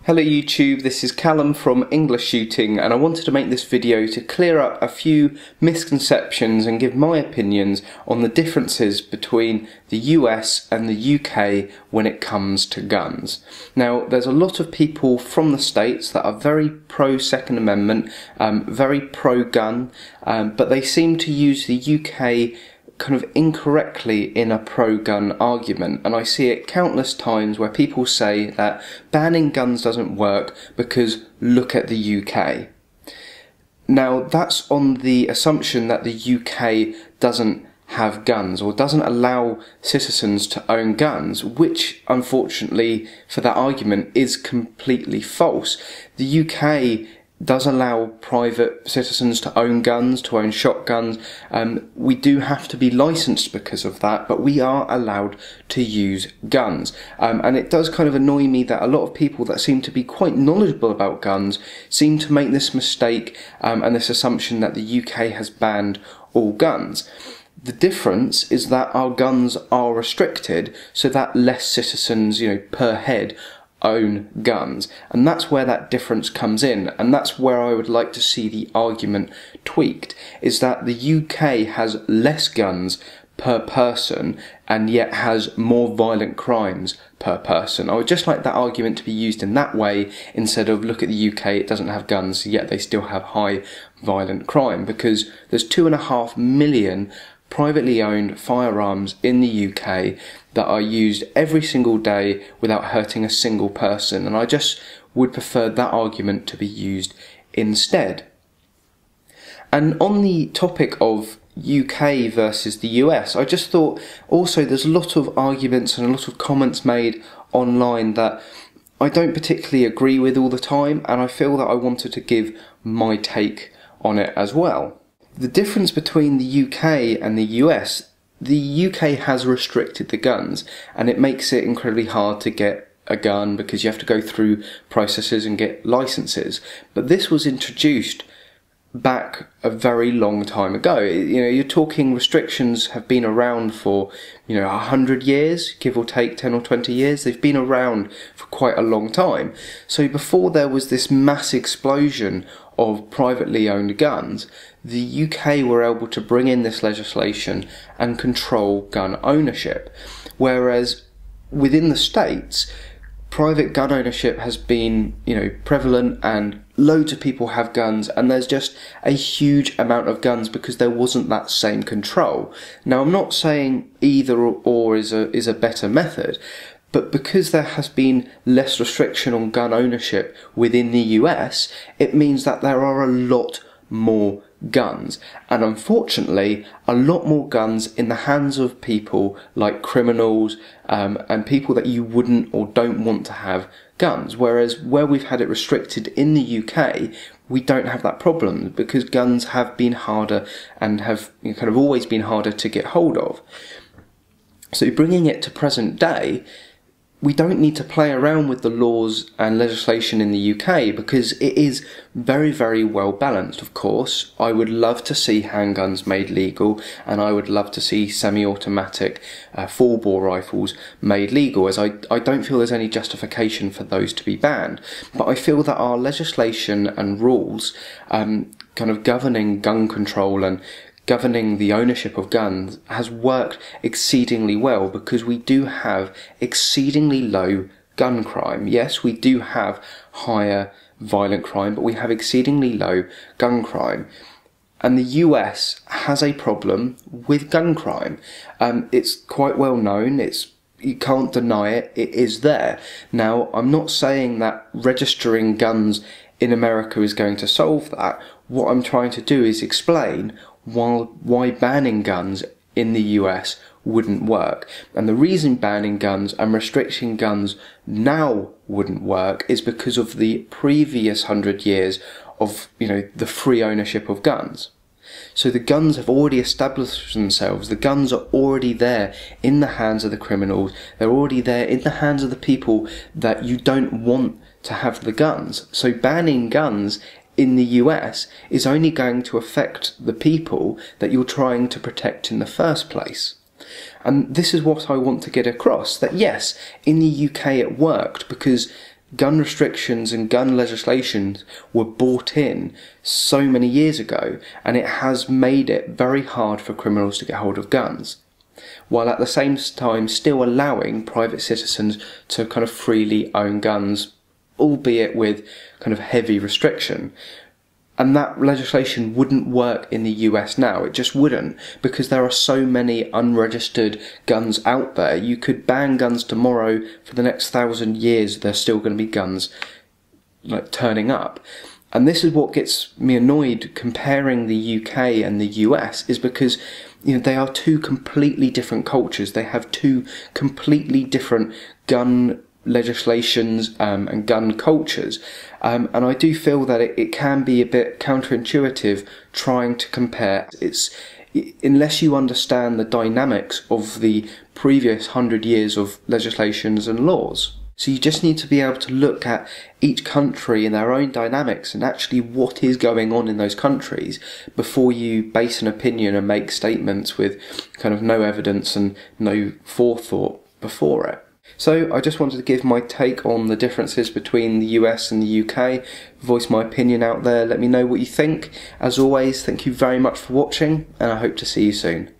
Hello YouTube, this is Callum from English Shooting, and I wanted to make this video to clear up a few misconceptions and give my opinions on the differences between the US and the UK when it comes to guns. Now, there's a lot of people from the States that are very pro Second Amendment, very pro gun, but they seem to use the UK kind of incorrectly in a pro-gun argument, and I see it countless times where people say that banning guns doesn't work because look at the UK. Now that's on the assumption that the UK doesn't have guns or doesn't allow citizens to own guns, which unfortunately for that argument is completely false. The UK does allow private citizens to own guns, to own shotguns. We do have to be licensed because of that, but we are allowed to use guns. And it does kind of annoy me that a lot of people that seem to be quite knowledgeable about guns seem to make this mistake and this assumption that the UK has banned all guns. The difference is that our guns are restricted so that less citizens, per head, own guns, and that's where that difference comes in, and that's where I would like to see the argument tweaked, is that the UK has less guns per person and yet has more violent crimes per person. I would just like that argument to be used in that way instead of look at the UK, it doesn't have guns yet they still have high violent crime, because there's 2.5 million privately owned firearms in the UK that are used every single day without hurting a single person, and I just would prefer that argument to be used instead. And on the topic of UK versus the US, I just thought also there's a lot of arguments and a lot of comments made online that I don't particularly agree with all the time, and I feel that I wanted to give my take on it as well. The difference between the UK and the US, the UK has restricted the guns, and it makes it incredibly hard to get a gun because you have to go through processes and get licenses. But this was introduced back a very long time ago. You're talking restrictions have been around for 100 years, give or take 10 or 20 years. They've been around for quite a long time. So before there was this mass explosion of privately owned guns, the UK were able to bring in this legislation and control gun ownership, whereas within the States private gun ownership has been prevalent, and loads of people have guns, and there's just a huge amount of guns because there wasn't that same control. Now, I'm not saying either or is a better method, but because there has been less restriction on gun ownership within the US, it means that there are a lot more guns, and unfortunately a lot more guns in the hands of people like criminals and people that you wouldn't or don't want to have guns, whereas where we've had it restricted in the UK we don't have that problem because guns have been harder and have kind of always been harder to get hold of. So bringing it to present day, we don't need to play around with the laws and legislation in the UK because it is very, very well balanced. Of course, I would love to see handguns made legal, and I would love to see semi-automatic full-bore rifles made legal, as I don't feel there's any justification for those to be banned. But I feel that our legislation and rules kind of governing gun control and governing the ownership of guns has worked exceedingly well because we do have exceedingly low gun crime. Yes, we do have higher violent crime, but we have exceedingly low gun crime. And the US has a problem with gun crime. It's quite well known, you can't deny it, it is there. Now, I'm not saying that registering guns in America is going to solve that. What I'm trying to do is explain why banning guns in the US wouldn't work. And the reason banning guns and restricting guns now wouldn't work is because of the previous 100 years of, the free ownership of guns. So the guns have already established themselves. The guns are already there in the hands of the criminals. They're already there in the hands of the people that you don't want to have the guns. So banning guns in the US is only going to affect the people that you're trying to protect in the first place. And this is what I want to get across, that yes, in the UK it worked because gun restrictions and gun legislation were brought in so many years ago, and it has made it very hard for criminals to get hold of guns, while at the same time still allowing private citizens to kind of freely own guns, albeit with kind of heavy restriction. And that legislation wouldn't work in the US now. It just wouldn't, because there are so many unregistered guns out there. You could ban guns tomorrow, for the next 1,000 years there's still going to be guns like turning up. And this is what gets me annoyed comparing the UK and the US, is because they are two completely different cultures. They have two completely different gun legislations and gun cultures, and I do feel that it can be a bit counterintuitive trying to compare. Unless you understand the dynamics of the previous 100 years of legislations and laws. So you just need to be able to look at each country and their own dynamics and actually what is going on in those countries before you base an opinion and make statements with kind of no evidence and no forethought before it. So I just wanted to give my take on the differences between the US and the UK, voice my opinion out there, let me know what you think. As always, thank you very much for watching, and I hope to see you soon.